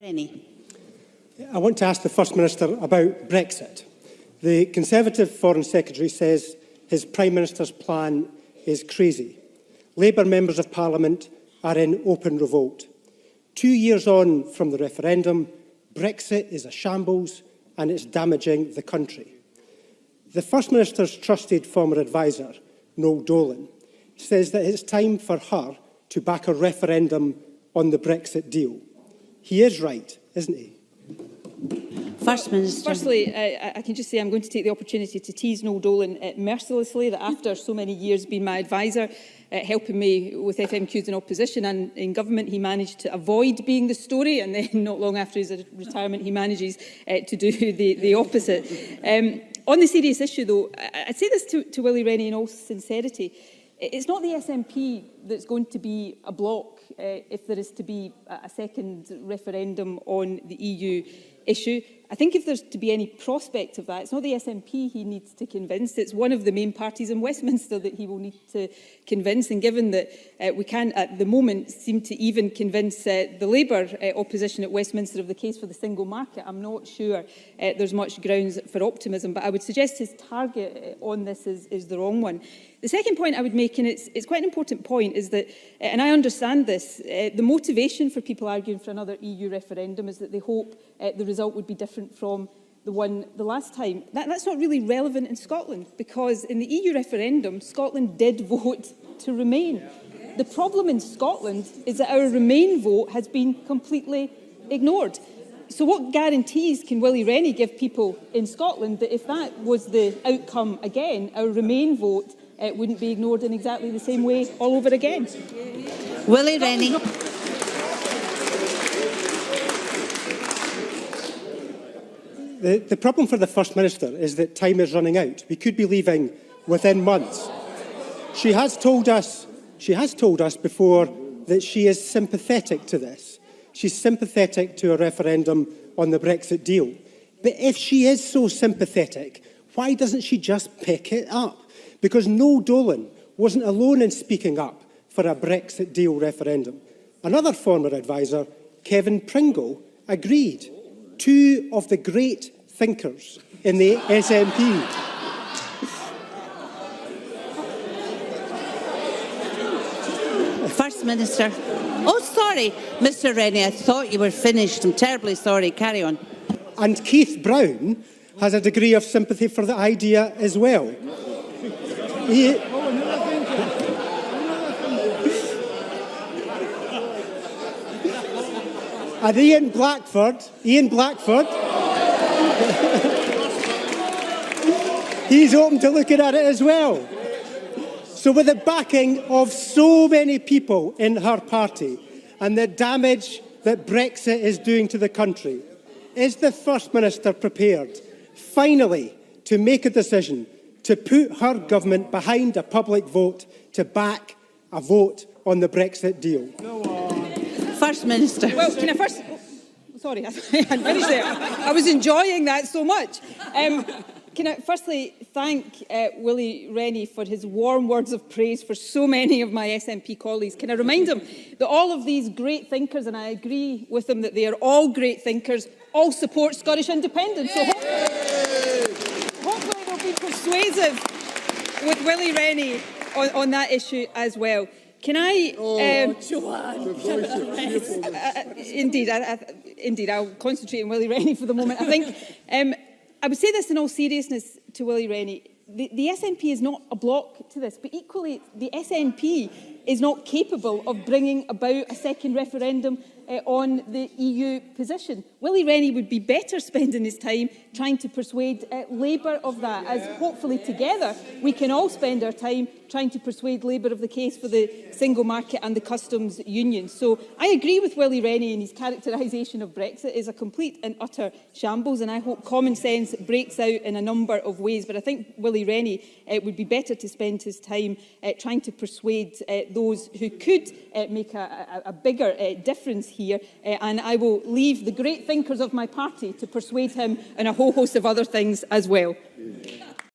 I want to ask the First Minister about Brexit. The Conservative Foreign Secretary says his Prime Minister's plan is crazy. Labour members of Parliament are in open revolt. 2 years on from the referendum, Brexit is a shambles and it's damaging the country. The First Minister's trusted former adviser, Noel Dolan, says that it's time for her to back a referendum on the Brexit deal. He is right, isn't he? First Minister. Firstly, I can just say I'm going to take the opportunity to tease Noel Dolan mercilessly that after so many years being my adviser, helping me with FMQs in opposition and in government, he managed to avoid being the story, and then not long after his retirement he manages to do the opposite. On the serious issue though, I'd say this to Willie Rennie in all sincerity. It's not the SNP that's going to be a block if there is to be a second referendum on the EU issue. I think if there's to be any prospect of that, it's not the SNP he needs to convince, it's one of the main parties in Westminster that he will need to convince. And given that we can't at the moment seem to even convince the Labour opposition at Westminster of the case for the single market, I'm not sure there's much grounds for optimism. But I would suggest his target on this is the wrong one. The second point I would make, and it's quite an important point, is that, and I understand this, the motivation for people arguing for another EU referendum is that they hope the result would be different from the one the last time. That's not really relevant in Scotland, because in the EU referendum, Scotland did vote to remain. The problem in Scotland is that our Remain vote has been completely ignored. So what guarantees can Willie Rennie give people in Scotland that if that was the outcome again, our Remain vote wouldn't be ignored in exactly the same way all over again? Willie Rennie. The problem for the First Minister is that time is running out. We could be leaving within months. She has told us before that she is sympathetic to this. She's sympathetic to a referendum on the Brexit deal. But if she is so sympathetic, why doesn't she just pick it up? Because Noel Dolan wasn't alone in speaking up for a Brexit deal referendum. Another former adviser, Kevin Pringle, agreed. Two of the great thinkers in the SNP. First Minister. Oh, sorry, Mr Rennie, I thought you were finished. I'm terribly sorry. Carry on. And Keith Brown has a degree of sympathy for the idea as well. And Ian Blackford, he's open to looking at it as well. So with the backing of so many people in her party and the damage that Brexit is doing to the country, is the First Minister prepared, finally, to make a decision to put her government behind a public vote to back a vote on the Brexit deal? First Minister. Well, can I first... Sorry, I hadn't finished there. I was enjoying that so much. Can I firstly thank Willie Rennie for his warm words of praise for so many of my SNP colleagues. Can I remind him that all of these great thinkers, and I agree with him that they are all great thinkers, all support Scottish independence. So hopefully they'll be persuasive with Willie Rennie on that issue as well. Can I... Indeed, I'll concentrate on Willie Rennie for the moment. I think I would say this in all seriousness to Willie Rennie. The SNP is not a block to this, but equally the SNP is not capable of bringing about a second referendum on the EU position. Willie Rennie would be better spending his time trying to persuade Labour of that, as hopefully together we can all spend our time trying to persuade Labour of the case for the single market and the customs union. So I agree with Willie Rennie in his characterisation of Brexit is a complete and utter shambles, and I hope common sense breaks out in a number of ways. But I think Willie Rennie would be better to spend his time trying to persuade those who could make a bigger difference here, and I will leave the great thinkers of my party to persuade him on a whole host of other things as well.